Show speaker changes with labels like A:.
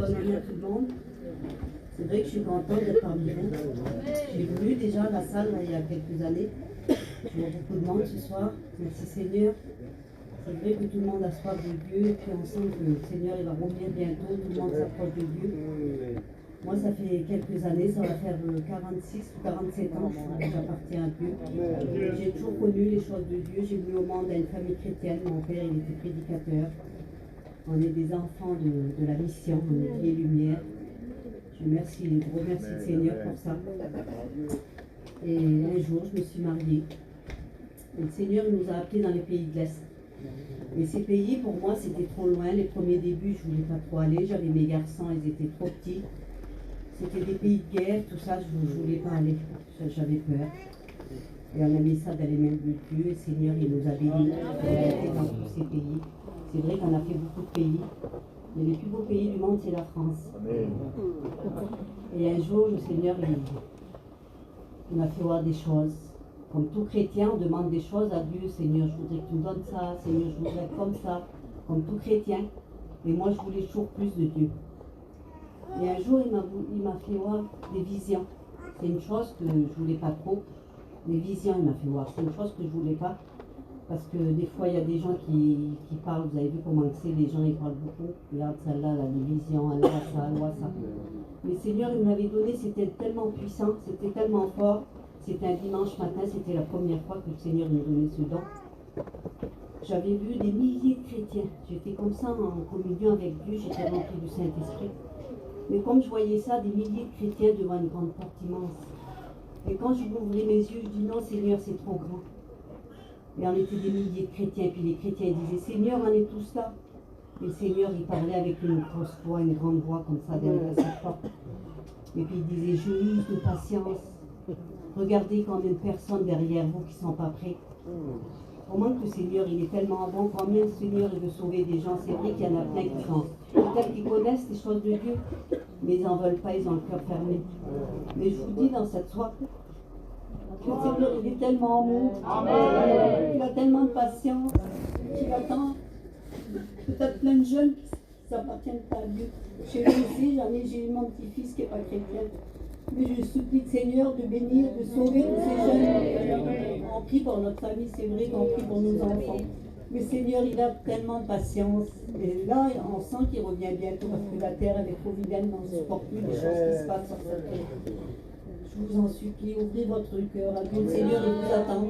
A: bonne année à tout le monde. C'est vrai que je suis contente d'être parmi vous. J'ai voulu déjà la salle là, il y a quelques années. Je vois beaucoup de monde ce soir. Merci Seigneur. C'est vrai que tout le monde a soif de Dieu et puis on sent que le Seigneur il va revenir bientôt. Tout le monde s'approche de Dieu. Moi, ça fait quelques années, ça va faire 46 ou 47 ans que j'appartiens à Dieu. J'ai toujours connu les choses de Dieu. J'ai venu au monde à une famille chrétienne. Mon père, il était prédicateur. On est des enfants de la mission, on est vie et lumière. Je remercie le Seigneur pour ça. Et un jour, je me suis mariée. Et le Seigneur il nous a appelés dans les pays de l'Est. Et ces pays, pour moi, c'était trop loin. Les premiers débuts, je ne voulais pas trop aller. J'avais mes garçons, ils étaient trop petits. C'était des pays de guerre, tout ça, je ne voulais pas aller. J'avais peur. Et on a mis ça dans les mains de Dieu. Et le Seigneur, il nous a bénis. On a été dans tous ces pays. C'est vrai qu'on a fait beaucoup de pays. Mais le plus beau pays du monde, c'est la France. Et un jour, le Seigneur, il m'a fait voir des choses. Comme tout chrétien, on demande des choses à Dieu. Seigneur, je voudrais que tu me donnes ça. Seigneur, je voudrais être comme ça. Comme tout chrétien. Et moi, je voulais toujours plus de Dieu. Et un jour, il m'a fait voir des visions. C'est une chose que je ne voulais pas trop. Les visions, il m'a fait voir. C'est une chose que je ne voulais pas. Parce que des fois, il y a des gens qui parlent. Vous avez vu comment c'est, les gens, ils parlent beaucoup. Regarde celle-là, les visions, elle voit ça, elle voit ça. Mais Seigneur, il m'avait donné, c'était tellement puissant, c'était tellement fort. C'était un dimanche matin, c'était la première fois que le Seigneur nous donnait ce don. J'avais vu des milliers de chrétiens. J'étais comme ça en communion avec Dieu, j'étais remplie du Saint-Esprit. Mais comme je voyais ça, des milliers de chrétiens devant une grande porte immense. Et quand je m'ouvrais mes yeux, je dis non Seigneur, c'est trop grand. Et on était des milliers de chrétiens, puis les chrétiens disaient Seigneur, on est tous là. Et le Seigneur, il parlait avec une grosse voix, une grande voix comme ça derrière cette porte. Et puis il disait, je use de patience. Regardez combien de personnes derrière vous qui ne sont pas prêts. Comment que le Seigneur, il est tellement bon, combien le Seigneur il veut sauver des gens. C'est vrai qu'il y en a plein qui sont, peut-être qu'ils connaissent les choses de Dieu, mais ils n'en veulent pas, ils ont le cœur fermé. Mais je vous dis dans cette soirée, que le Seigneur, il est tellement amour, il a tellement de patience, qu'il attend peut-être plein de jeunes qui n'appartiennent pas à Dieu. Chez nous aussi, j'ai mon petit-fils qui n'est pas chrétien. Mais je supplie le Seigneur de bénir, de sauver tous ces jeunes. On prie pour notre famille, c'est vrai qu'on prie pour nos enfants. Mais Seigneur, il a tellement de patience. Et là, on sent qu'il revient bientôt parce que la terre, elle est trop vilaine, on ne supporte plus les choses qui se passent sur cette terre. Je vous en supplie, ouvrez votre cœur à Dieu. Le Seigneur, il vous attend.